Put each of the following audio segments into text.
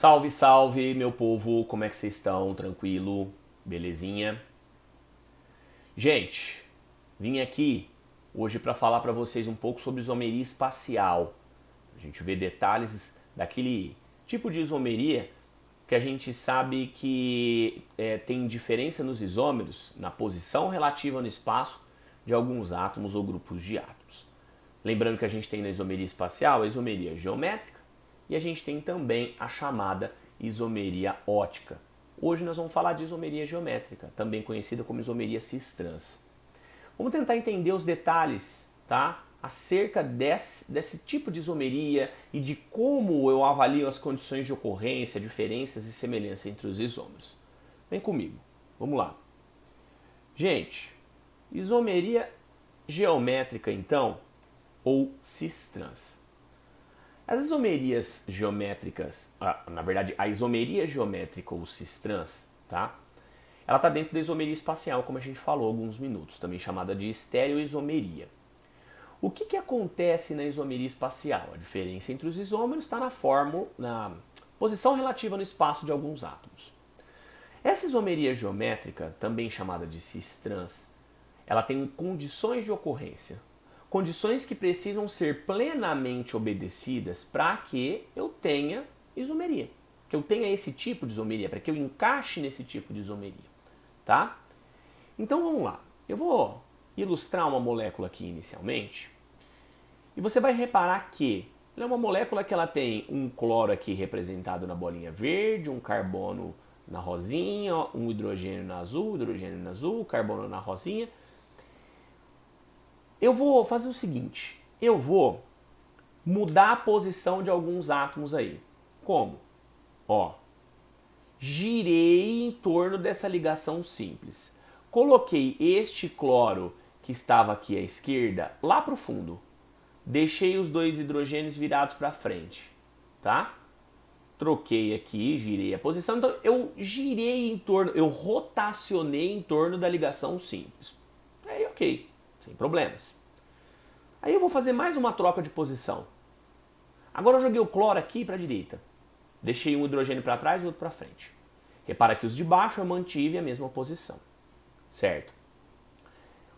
Salve, salve, meu povo, como é que vocês estão? Tranquilo? Belezinha? Gente, vim aqui hoje para falar para vocês um pouco sobre isomeria espacial. A gente vê detalhes daquele tipo de isomeria que a gente sabe que tem diferença nos isômeros, na posição relativa no espaço de alguns átomos ou grupos de átomos. Lembrando que a gente tem na isomeria espacial a isomeria geométrica e a gente tem também a chamada isomeria ótica. Hoje nós vamos falar de isomeria geométrica, também conhecida como isomeria cis-trans. Vamos tentar entender os detalhes, tá? Acerca desse tipo de isomeria e de como eu avalio as condições de ocorrência, diferenças e semelhança entre os isômeros. Vem comigo, vamos lá. Gente, isomeria geométrica então, ou cis-trans. As isomerias geométricas, na verdade a isomeria geométrica ou cis-trans, tá? Ela está dentro da isomeria espacial, como a gente falou há alguns minutos, também chamada de estereoisomeria. O que acontece na isomeria espacial? A diferença entre os isômeros está na posição relativa no espaço de alguns átomos. Essa isomeria geométrica, também chamada de cis-trans, ela tem condições de ocorrência. Condições que precisam ser plenamente obedecidas para que eu tenha isomeria. Que eu tenha esse tipo de isomeria, para que eu encaixe nesse tipo de isomeria. Tá? Então vamos lá. Eu vou ilustrar uma molécula aqui inicialmente. E você vai reparar que ela é uma molécula que ela tem um cloro aqui representado na bolinha verde, um carbono na rosinha, um hidrogênio na azul, carbono na rosinha. Eu vou fazer o seguinte, eu vou mudar a posição de alguns átomos aí. Como? Ó, girei em torno dessa ligação simples. Coloquei este cloro que estava aqui à esquerda lá para o fundo. Deixei os dois hidrogênios virados para frente, tá? Troquei aqui, girei a posição. Então eu girei em torno, eu rotacionei em torno da ligação simples. Aí ok, sem problemas. Aí eu vou fazer mais uma troca de posição. Agora eu joguei o cloro aqui para a direita. Deixei um hidrogênio para trás e o outro para frente. Repara que os de baixo eu mantive a mesma posição. Certo?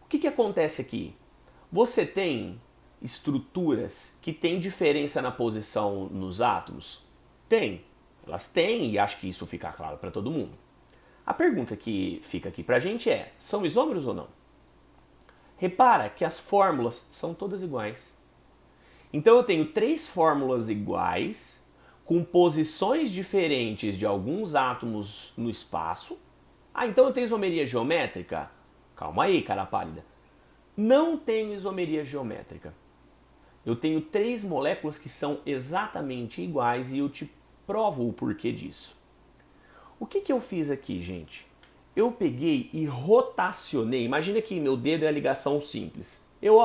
O que acontece aqui? Você tem estruturas que têm diferença na posição nos átomos? Tem. Elas têm e acho que isso fica claro para todo mundo. A pergunta que fica aqui para a gente é, são isômeros ou não? Repara que as fórmulas são todas iguais. Então eu tenho três fórmulas iguais, com posições diferentes de alguns átomos no espaço. Ah, então eu tenho isomeria geométrica? Calma aí, cara pálida. Não tenho isomeria geométrica. Eu tenho três moléculas que são exatamente iguais e eu te provo o porquê disso. O que eu fiz aqui, gente? Eu peguei e rotacionei. Imagina que meu dedo é a ligação simples. Eu,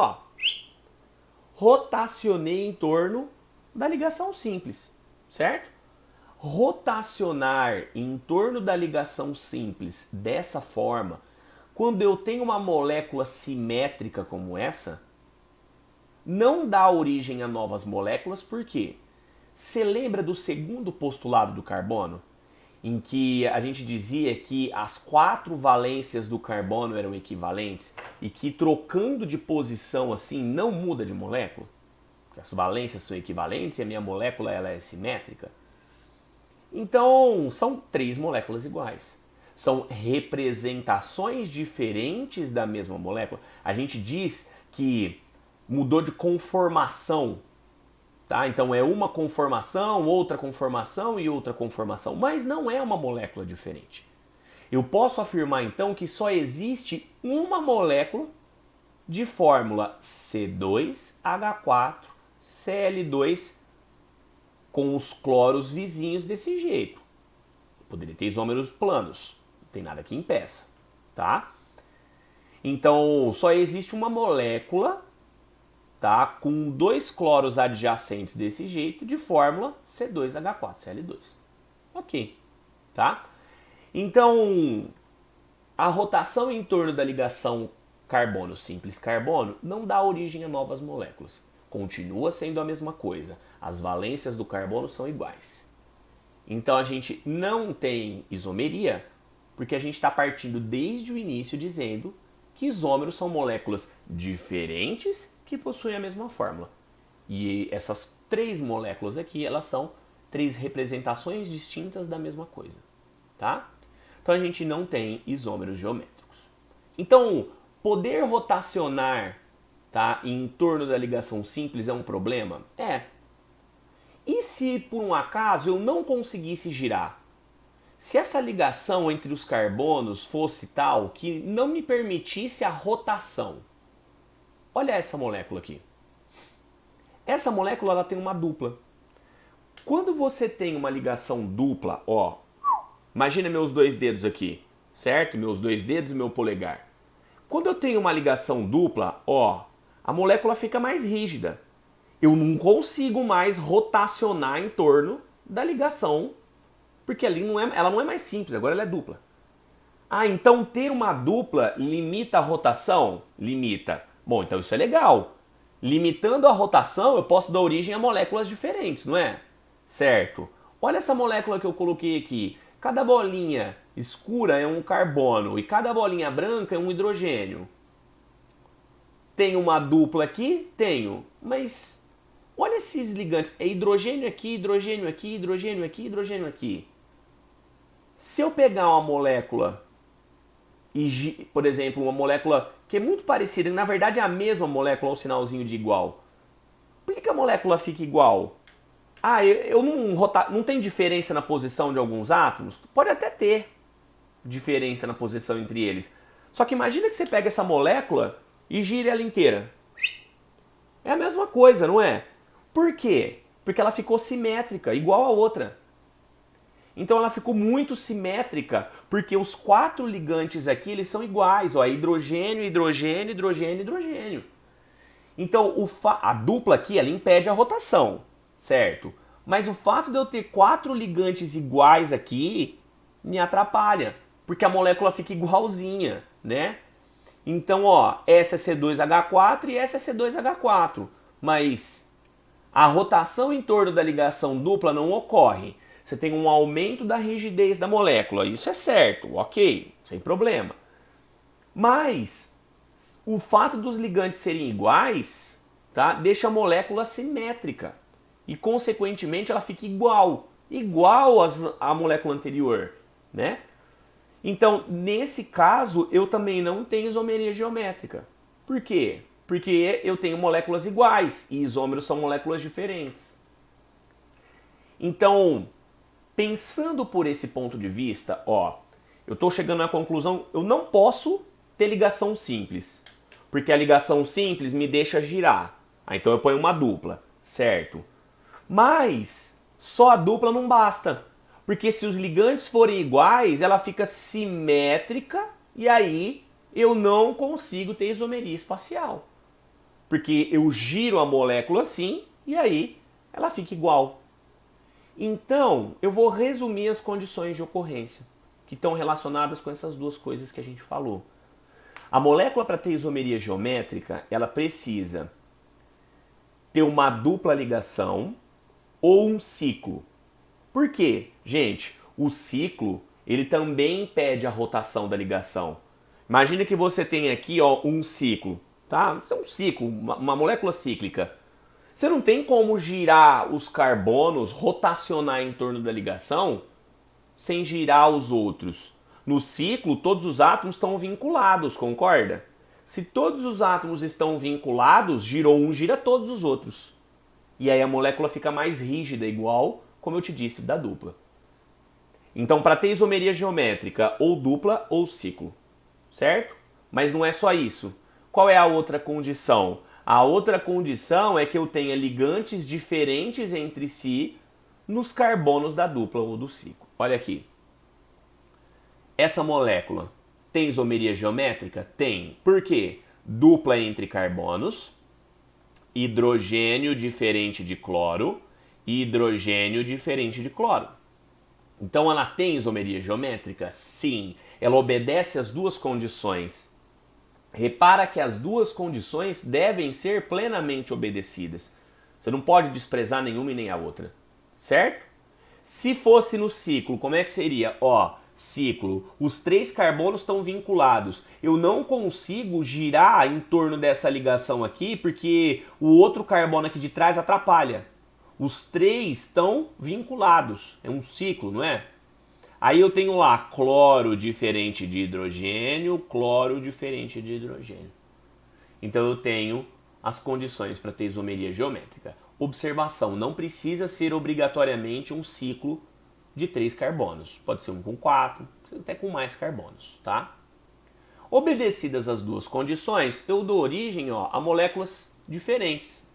rotacionei em torno da ligação simples, certo? Rotacionar em torno da ligação simples dessa forma, quando eu tenho uma molécula simétrica como essa, não dá origem a novas moléculas, por quê? Você lembra do segundo postulado do carbono? Em que a gente dizia que as quatro valências do carbono eram equivalentes e que trocando de posição assim não muda de molécula? Porque as valências são equivalentes e a minha molécula ela é simétrica. Então, são três moléculas iguais. São representações diferentes da mesma molécula. A gente diz que mudou de conformação. Tá? Então é uma conformação, outra conformação e outra conformação, mas não é uma molécula diferente. Eu posso afirmar então que só existe uma molécula de fórmula C2H4Cl2 com os cloros vizinhos desse jeito. Eu poderia ter isômeros planos, não tem nada que impeça, tá? Então só existe uma molécula, tá, com dois cloros adjacentes desse jeito, de fórmula C2H4Cl2. Ok, tá? Então, a rotação em torno da ligação carbono simples carbono não dá origem a novas moléculas. Continua sendo a mesma coisa. As valências do carbono são iguais. Então a gente não tem isomeria porque a gente está partindo desde o início dizendo que isômeros são moléculas diferentes que possuem a mesma fórmula. E essas três moléculas aqui, elas são três representações distintas da mesma coisa, tá? Então a gente não tem isômeros geométricos. Então, poder rotacionar, tá, em torno da ligação simples é um problema? É. E se por um acaso eu não conseguisse girar? Se essa ligação entre os carbonos fosse tal que não me permitisse a rotação. Olha essa molécula aqui. Essa molécula ela tem uma dupla. Quando você tem uma ligação dupla, ó, imagina meus dois dedos aqui, certo? Meus dois dedos e meu polegar. Quando eu tenho uma ligação dupla, ó, a molécula fica mais rígida. Eu não consigo mais rotacionar em torno da ligação, porque ali ela não é mais simples, agora ela é dupla. Ah, então ter uma dupla limita a rotação? Limita. Bom, então isso é legal. Limitando a rotação, eu posso dar origem a moléculas diferentes, não é? Certo. Olha essa molécula que eu coloquei aqui. Cada bolinha escura é um carbono e cada bolinha branca é um hidrogênio. Tem uma dupla aqui? Tenho. Mas olha esses ligantes. É hidrogênio aqui, hidrogênio aqui, hidrogênio aqui, hidrogênio aqui. Se eu pegar uma molécula, e, por exemplo, uma molécula que é muito parecida, na verdade é a mesma molécula, o sinalzinho de igual. Por que a molécula fica igual? Ah, eu não tem diferença na posição de alguns átomos? Pode até ter diferença na posição entre eles. Só que imagina que você pega essa molécula e gira ela inteira. É a mesma coisa, não é? Por quê? Porque ela ficou simétrica, igual a outra. Então ela ficou muito simétrica, porque os quatro ligantes aqui eles são iguais. Ó, hidrogênio, hidrogênio, hidrogênio, hidrogênio. Então a dupla aqui ela impede a rotação, certo? Mas o fato de eu ter quatro ligantes iguais aqui me atrapalha, porque a molécula fica igualzinha, né? Então, ó, essa é C2H4 e essa é C2H4. Mas a rotação em torno da ligação dupla não ocorre. Você tem um aumento da rigidez da molécula. Isso é certo, ok, sem problema. Mas o fato dos ligantes serem iguais, tá, deixa a molécula simétrica. E, consequentemente, ela fica igual à molécula anterior, né? Então, nesse caso, eu também não tenho isomeria geométrica. Por quê? Porque eu tenho moléculas iguais e isômeros são moléculas diferentes. Então, pensando por esse ponto de vista, ó, eu estou chegando à conclusão, eu não posso ter ligação simples, porque a ligação simples me deixa girar. Ah, então eu ponho uma dupla, certo? Mas só a dupla não basta, porque se os ligantes forem iguais, ela fica simétrica e aí eu não consigo ter isomeria espacial. Porque eu giro a molécula assim e aí ela fica igual. Então, eu vou resumir as condições de ocorrência que estão relacionadas com essas duas coisas que a gente falou. A molécula, para ter isomeria geométrica, ela precisa ter uma dupla ligação ou um ciclo. Por quê? Gente, o ciclo ele também impede a rotação da ligação. Imagina que você tem aqui, ó, um ciclo, tá? É um ciclo, uma molécula cíclica. Você não tem como girar os carbonos, rotacionar em torno da ligação, sem girar os outros. No ciclo, todos os átomos estão vinculados, concorda? Se todos os átomos estão vinculados, girou um, gira todos os outros. E aí a molécula fica mais rígida, igual, como eu te disse, da dupla. Então, para ter isomeria geométrica, ou dupla ou ciclo, certo? Mas não é só isso. Qual é a outra condição? A outra condição é que eu tenha ligantes diferentes entre si nos carbonos da dupla ou do ciclo. Olha aqui. Essa molécula tem isomeria geométrica? Tem. Por quê? Dupla entre carbonos, hidrogênio diferente de cloro e hidrogênio diferente de cloro. Então ela tem isomeria geométrica? Sim. Ela obedece às duas condições. Repara que as duas condições devem ser plenamente obedecidas. Você não pode desprezar nenhuma e nem a outra, certo? Se fosse no ciclo, como é que seria? Ó, ciclo, os 3 carbonos estão vinculados. Eu não consigo girar em torno dessa ligação aqui, porque o outro carbono aqui de trás atrapalha. Os 3 estão vinculados. É um ciclo, não é? Aí eu tenho lá cloro diferente de hidrogênio, cloro diferente de hidrogênio. Então eu tenho as condições para ter isomeria geométrica. Observação, não precisa ser obrigatoriamente um ciclo de 3 carbonos. Pode ser um com 4, até com mais carbonos, tá? Obedecidas as duas condições, eu dou origem a moléculas diferentes.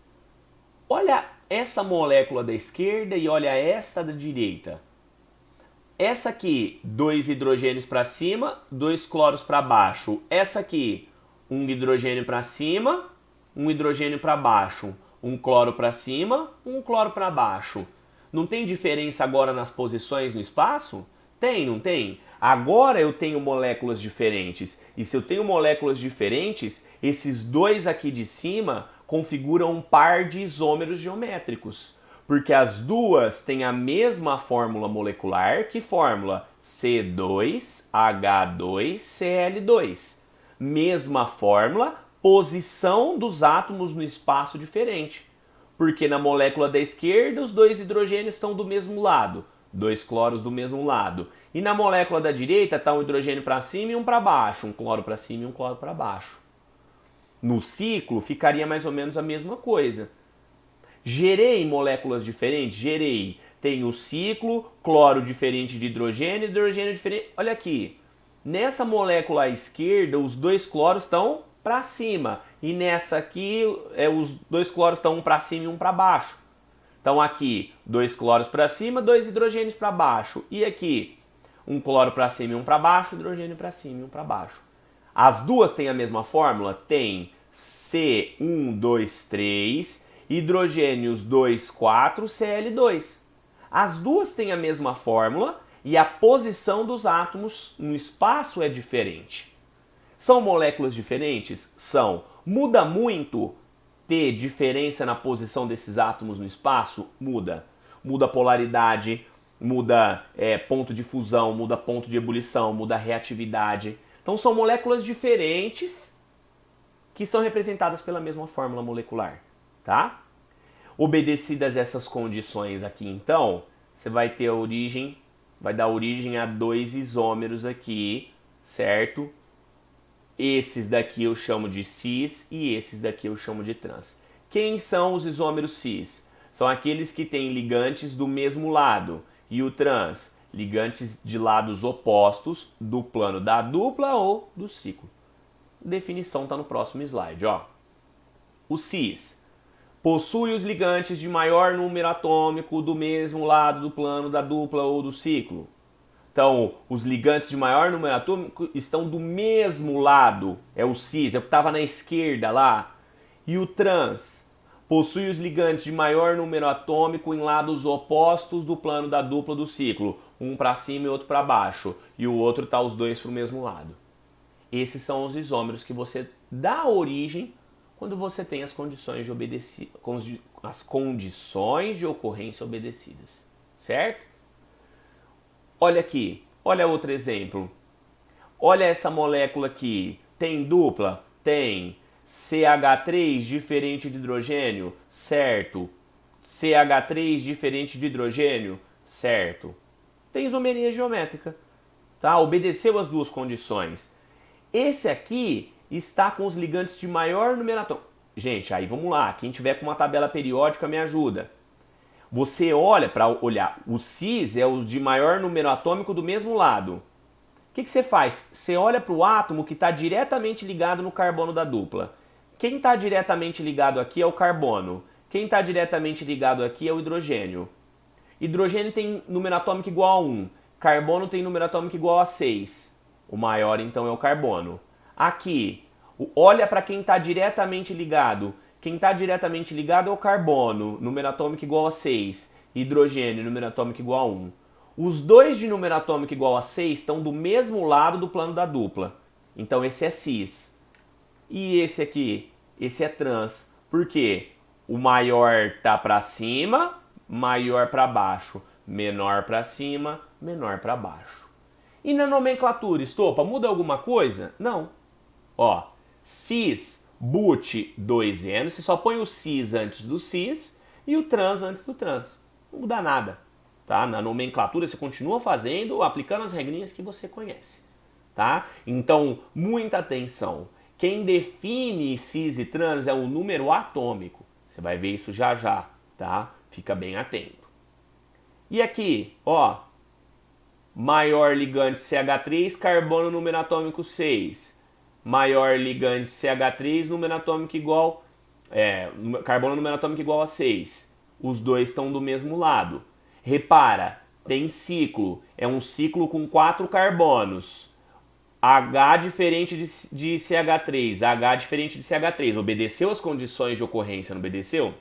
Olha essa molécula da esquerda e olha esta da direita. Essa aqui, 2 hidrogênios para cima, 2 cloros para baixo. Essa aqui, um hidrogênio para cima, um hidrogênio para baixo. Um cloro para cima, um cloro para baixo. Não tem diferença agora nas posições no espaço? Tem, não tem? Agora eu tenho moléculas diferentes. E se eu tenho moléculas diferentes, esses 2 aqui de cima configuram um par de isômeros geométricos. Porque as duas têm a mesma fórmula molecular. Que fórmula? C2H2Cl2. Mesma fórmula, posição dos átomos no espaço diferente. Porque na molécula da esquerda os 2 hidrogênios estão do mesmo lado, 2 cloros do mesmo lado. E na molécula da direita está um hidrogênio para cima e um para baixo, um cloro para cima e um cloro para baixo. No ciclo ficaria mais ou menos a mesma coisa. Gerei moléculas diferentes? Gerei. Tem o ciclo, cloro diferente de hidrogênio, hidrogênio diferente. Olha aqui, nessa molécula à esquerda os 2 cloros estão para cima. E nessa aqui, os 2 cloros estão um para cima e um para baixo. Então aqui, 2 cloros para cima, 2 hidrogênios para baixo. E aqui, um cloro para cima e um para baixo, hidrogênio para cima e um para baixo. As duas têm a mesma fórmula? Tem C123, hidrogênios 2, 4, Cl2. As duas têm a mesma fórmula e a posição dos átomos no espaço é diferente. São moléculas diferentes? São. Muda muito ter diferença na posição desses átomos no espaço? Muda. Muda a polaridade, muda ponto de fusão, muda ponto de ebulição, muda a reatividade. Então são moléculas diferentes que são representadas pela mesma fórmula molecular, tá? Obedecidas essas condições aqui, então, você vai ter a origem, vai dar origem a 2 isômeros aqui, certo? Esses daqui eu chamo de cis e esses daqui eu chamo de trans. Quem são os isômeros cis? São aqueles que têm ligantes do mesmo lado. E o trans, ligantes de lados opostos do plano da dupla ou do ciclo. Definição está no próximo slide, ó. O cis possui os ligantes de maior número atômico do mesmo lado do plano da dupla ou do ciclo. Então, os ligantes de maior número atômico estão do mesmo lado. É o cis, é o que estava na esquerda lá. E o trans possui os ligantes de maior número atômico em lados opostos do plano da dupla do ciclo. Um para cima e outro para baixo. E o outro está os dois para o mesmo lado. Esses são os isômeros que você dá origem quando você tem as condições de ocorrência obedecidas. Certo? Olha aqui, olha outro exemplo. Olha essa molécula aqui. Tem dupla? Tem. CH3 diferente de hidrogênio? Certo. CH3 diferente de hidrogênio? Certo. Tem isomeria geométrica. Tá? Obedeceu as duas condições. Esse aqui está com os ligantes de maior número atômico. Gente, aí vamos lá. Quem tiver com uma tabela periódica me ajuda. Você olha para olhar, o cis é o de maior número atômico do mesmo lado. O que você faz? Você olha para o átomo que está diretamente ligado no carbono da dupla. Quem está diretamente ligado aqui é o carbono. Quem está diretamente ligado aqui é o hidrogênio. Hidrogênio tem número atômico igual a 1. Carbono tem número atômico igual a 6. O maior então é o carbono. Aqui, olha para quem está diretamente ligado. Quem está diretamente ligado é o carbono, número atômico igual a 6. Hidrogênio, número atômico igual a 1. Os dois de número atômico igual a 6 estão do mesmo lado do plano da dupla. Então esse é cis. E esse aqui, esse é trans. Por quê? O maior está para cima, maior para baixo. menor para cima, menor para baixo. E na nomenclatura, estopa, muda alguma coisa? Não. Ó, cis, but, 2N, você só põe o cis antes do cis e o trans antes do trans. Não muda nada, tá? Na nomenclatura você continua fazendo, aplicando as regrinhas que você conhece, tá? Então, muita atenção. Quem define cis e trans é o número atômico. Você vai ver isso já já, tá? Fica bem atento. E aqui, ó, maior ligante CH3, carbono número atômico 6. Maior ligante CH3, número atômico igual, carbono número atômico igual a 6. Os dois estão do mesmo lado. Repara, tem ciclo, é um ciclo com 4 carbonos. H diferente de CH3, H diferente de CH3. Obedeceu as condições de ocorrência, não obedeceu?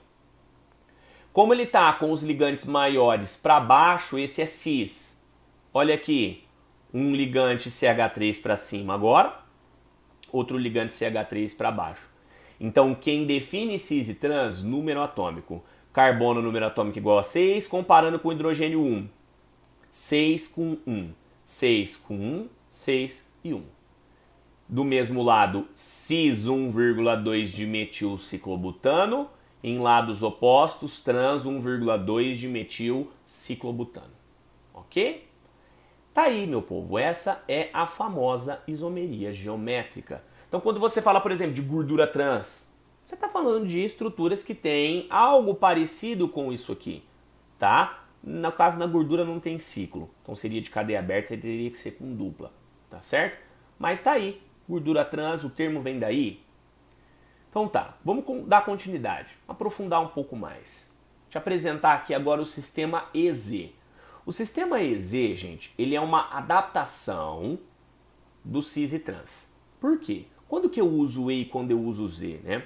Como ele está com os ligantes maiores para baixo, esse é cis. Olha aqui, um ligante CH3 para cima agora, outro ligante CH3 para baixo. Então, quem define cis e trans, número atômico. Carbono, número atômico igual a 6, comparando com hidrogênio 1. 6 com 1, 6 com 1, 6 e 1. Do mesmo lado, cis 1,2 de metilciclobutano. Em lados opostos, trans 1,2 de metilciclobutano. Ok? Tá aí, meu povo. Essa é a famosa isomeria geométrica. Então, quando você fala, por exemplo, de gordura trans, você está falando de estruturas que têm algo parecido com isso aqui, tá? No caso, na gordura não tem ciclo. Então, seria de cadeia aberta e teria que ser com dupla, tá certo? Mas tá aí. Gordura trans, o termo vem daí. Então tá, vamos dar continuidade, aprofundar um pouco mais. Te apresentar aqui agora o sistema EZ. O sistema EZ, gente, ele é uma adaptação do cis e trans. Por quê? Quando que eu uso E e quando eu uso Z, né?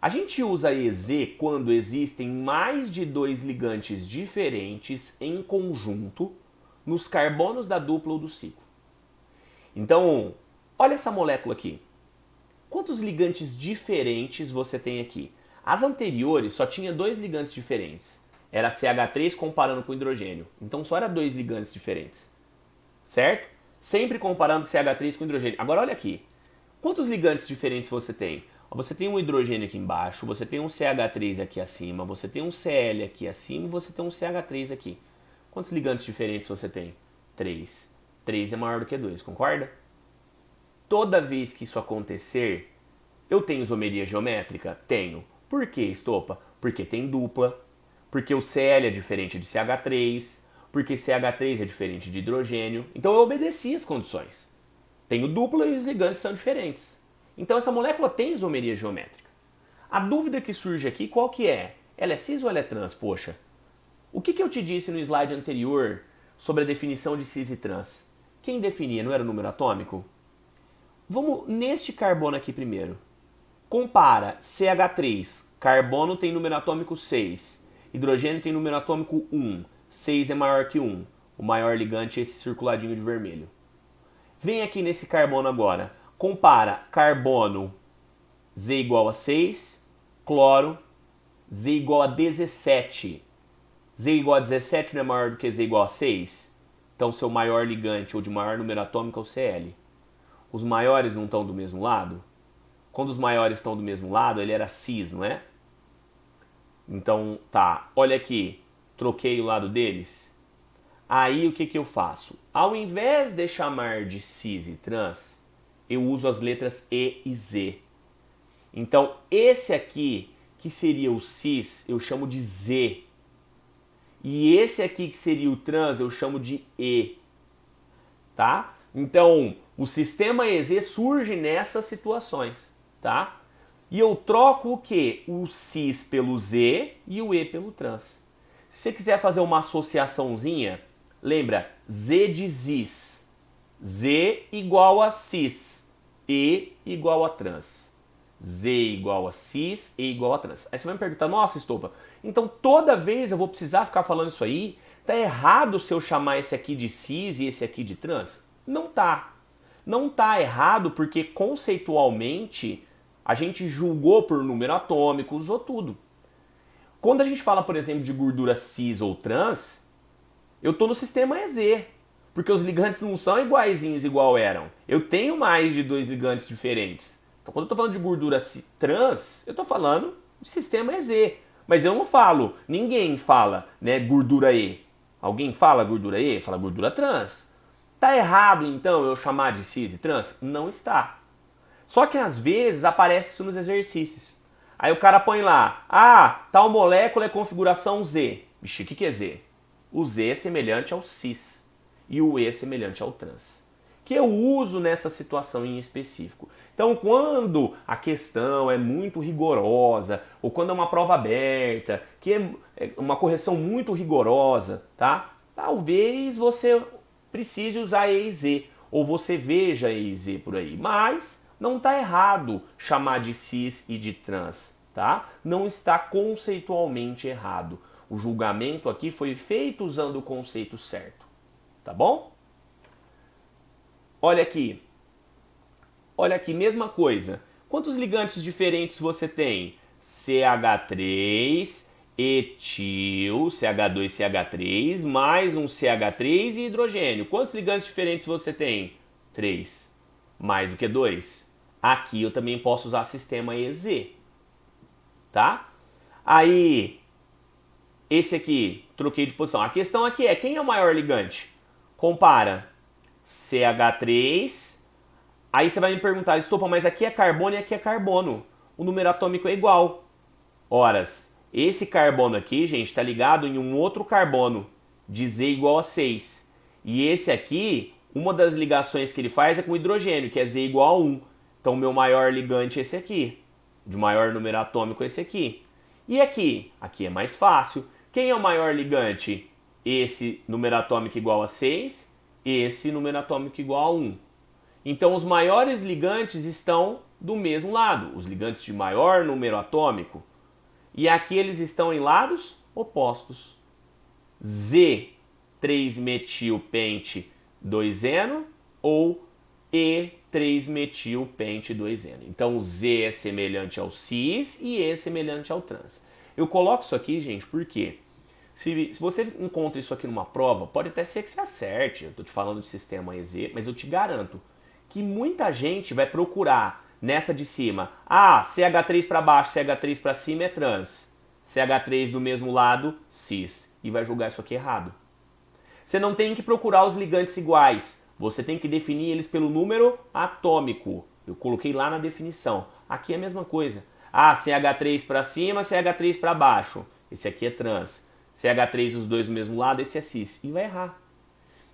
A gente usa EZ quando existem mais de 2 ligantes diferentes em conjunto nos carbonos da dupla ou do ciclo. Então, olha essa molécula aqui. Quantos ligantes diferentes você tem aqui? As anteriores só tinha 2 ligantes diferentes. Era CH3 comparando com hidrogênio. Então só era 2 ligantes diferentes. Certo? Sempre comparando CH3 com hidrogênio. Agora olha aqui. Quantos ligantes diferentes você tem? Você tem um hidrogênio aqui embaixo, você tem um CH3 aqui acima, você tem um Cl aqui acima e você tem um CH3 aqui. Quantos ligantes diferentes você tem? 3. 3 é maior do que 2, concorda? Toda vez que isso acontecer, eu tenho isomeria geométrica? Tenho. Por que, estopa? Porque tem dupla, porque o Cl é diferente de CH3, porque CH3 é diferente de hidrogênio. Então eu obedeci as condições. Tenho dupla e os ligantes são diferentes. Então essa molécula tem isomeria geométrica. A dúvida que surge aqui, qual que é? Ela é cis ou ela é trans? Poxa, o que eu te disse no slide anterior sobre a definição de cis e trans? Quem definia não era o número atômico? Vamos neste carbono aqui primeiro. Compara CH3, carbono tem número atômico 6, hidrogênio tem número atômico 1, 6 é maior que 1. O maior ligante é esse circuladinho de vermelho. Vem aqui nesse carbono agora. Compara carbono Z igual a 6, cloro Z igual a 17. Z igual a 17 não é maior do que Z igual a 6? Então seu maior ligante ou de maior número atômico é o Cl. Os maiores não estão do mesmo lado? Quando os maiores estão do mesmo lado, ele era cis, não é? Então, tá, olha aqui, troquei o lado deles. Aí o que eu faço? Ao invés de chamar de cis e trans, eu uso as letras E e Z. Então, esse aqui, que seria o cis, eu chamo de Z. E esse aqui, que seria o trans, eu chamo de E. Tá? Então, o sistema EZ surge nessas situações, tá? E eu troco o quê? O cis pelo Z e o E pelo trans. Se você quiser fazer uma associaçãozinha, lembra, Z de cis. Z igual a cis, E igual a trans. Z igual a cis, E igual a trans. Aí você vai me perguntar, nossa, estopa, então toda vez eu vou precisar ficar falando isso aí? Tá errado se eu chamar esse aqui de cis e esse aqui de trans? Não tá. Não tá errado porque conceitualmente a gente julgou por número atômico, usou tudo. Quando a gente fala, por exemplo, de gordura cis ou trans, eu estou no sistema EZ, porque os ligantes não são iguaizinhos igual eram. Eu tenho mais de 2 ligantes diferentes. Então, quando eu estou falando de gordura trans, eu estou falando de sistema EZ. Mas eu não falo, ninguém fala, né, gordura E. Alguém fala gordura E? Fala gordura trans. Tá errado, então, eu chamar de cis e trans? Não está. Só que às vezes aparece isso nos exercícios. Aí o cara põe lá, tal molécula é configuração Z. Vixe, o que é Z? O Z é semelhante ao cis e o E é semelhante ao trans, que eu uso nessa situação em específico. Então, quando a questão é muito rigorosa, ou quando é uma prova aberta, que é uma correção muito rigorosa, tá? Talvez você precise usar E e Z, ou você veja E e Z por aí, mas não está errado chamar de cis e de trans, tá? Não está conceitualmente errado. O julgamento aqui foi feito usando o conceito certo, tá bom? Olha aqui, mesma coisa. Quantos ligantes diferentes você tem? CH3, etil, CH2, CH3, mais um CH3 e hidrogênio. Quantos ligantes diferentes você tem? 3. Mais do que 2. Aqui eu também posso usar sistema EZ, tá? Aí, esse aqui, troquei de posição. A questão aqui é, quem é o maior ligante? Compara CH3, aí você vai me perguntar, estopa, mas aqui é carbono e aqui é carbono. O número atômico é igual. Horas, esse carbono aqui, gente, está ligado em um outro carbono, de Z igual a 6. E esse aqui, uma das ligações que ele faz é com hidrogênio, que é Z igual a 1. Então, o meu maior ligante é esse aqui. De maior número atômico é esse aqui. E aqui? Aqui é mais fácil. Quem é o maior ligante? Esse número atômico igual a 6, esse número atômico igual a 1. Então, os maiores ligantes estão do mesmo lado, os ligantes de maior número atômico. E aqui eles estão em lados opostos. Z, 3-metil-pente 2-eno ou E, 3-metil-pente 2-eno. Então, o Z é semelhante ao cis e E é semelhante ao trans. Eu coloco isso aqui, gente, porque se você encontra isso aqui numa prova, pode até ser que você acerte. Eu estou te falando de sistema EZ, mas eu te garanto que muita gente vai procurar nessa de cima. CH3 para baixo, CH3 para cima é trans. CH3 do mesmo lado, cis. E vai julgar isso aqui errado. Você não tem que procurar os ligantes iguais. Você tem que definir eles pelo número atômico. Eu coloquei lá na definição. Aqui é a mesma coisa. CH3 para cima, CH3 para baixo. Esse aqui é trans. CH3 os dois do mesmo lado, esse é cis. E vai errar.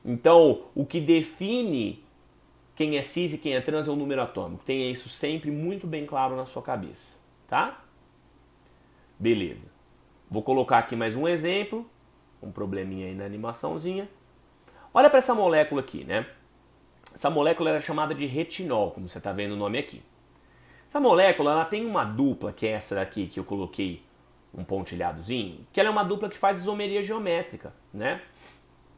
Então, o que define quem é cis e quem é trans é o número atômico. Tenha isso sempre muito bem claro na sua cabeça. Tá? Beleza. Vou colocar aqui mais um exemplo. Um probleminha aí na animaçãozinha. Olha para essa molécula aqui, né? Essa molécula era chamada de retinol, como você está vendo o nome aqui. Essa molécula ela tem uma dupla, que é essa daqui que eu coloquei um pontilhadozinho, que ela é uma dupla que faz isomeria geométrica, né?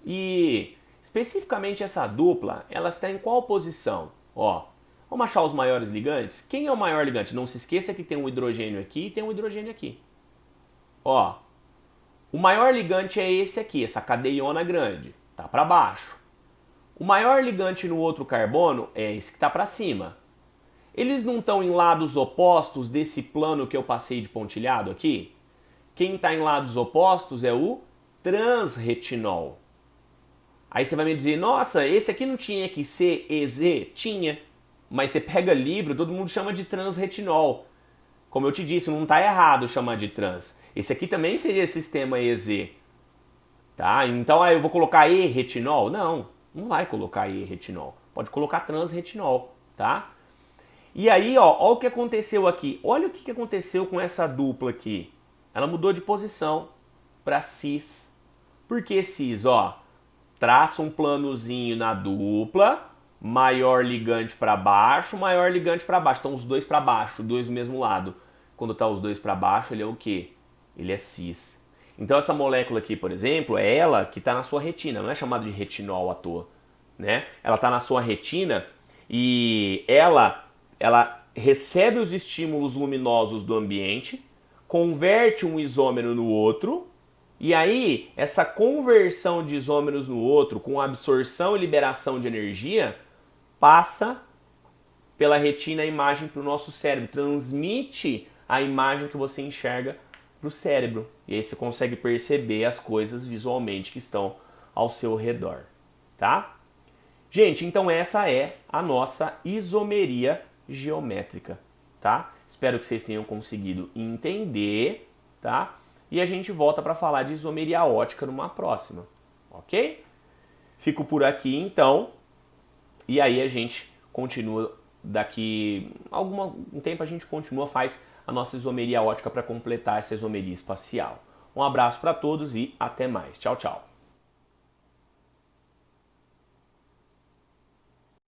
E especificamente essa dupla, ela está em qual posição? Vamos achar os maiores ligantes? Quem é o maior ligante? Não se esqueça que tem um hidrogênio aqui e tem um hidrogênio aqui. O maior ligante é esse aqui, essa cadeiona grande, tá para baixo. O maior ligante no outro carbono é esse que está para cima. Eles não estão em lados opostos desse plano que eu passei de pontilhado aqui? Quem está em lados opostos é o transretinol. Aí você vai me dizer, nossa, esse aqui não tinha que ser EZ? Tinha. Mas você pega livro, todo mundo chama de transretinol. Como eu te disse, não está errado chamar de trans. Esse aqui também seria sistema EZ. Tá? Então eu vou colocar E-retinol? Não vai colocar E-retinol. Pode colocar transretinol, tá? E aí, olha o que aconteceu aqui. Olha o que aconteceu com essa dupla aqui. Ela mudou de posição para cis. Por que cis? Traça um planozinho na dupla, maior ligante para baixo, maior ligante para baixo. Então os dois para baixo, dois do mesmo lado. Quando tá os dois para baixo, ele é o quê? Ele é cis. Então essa molécula aqui, por exemplo, é ela que está na sua retina. Não é chamada de retinol à toa, né? Ela está na sua retina e ela recebe os estímulos luminosos do ambiente. converte um isômero no outro, e aí essa conversão de isômeros no outro, com absorção e liberação de energia, passa pela retina a imagem para o nosso cérebro, transmite a imagem que você enxerga para o cérebro. E aí você consegue perceber as coisas visualmente que estão ao seu redor, tá? Gente, então essa é a nossa isomeria geométrica, tá? Espero que vocês tenham conseguido entender, tá? E a gente volta para falar de isomeria ótica numa próxima, ok? Fico por aqui então, e aí a gente continua daqui um tempo, a gente continua, faz a nossa isomeria ótica para completar essa isomeria espacial. Um abraço para todos e até mais. Tchau, tchau.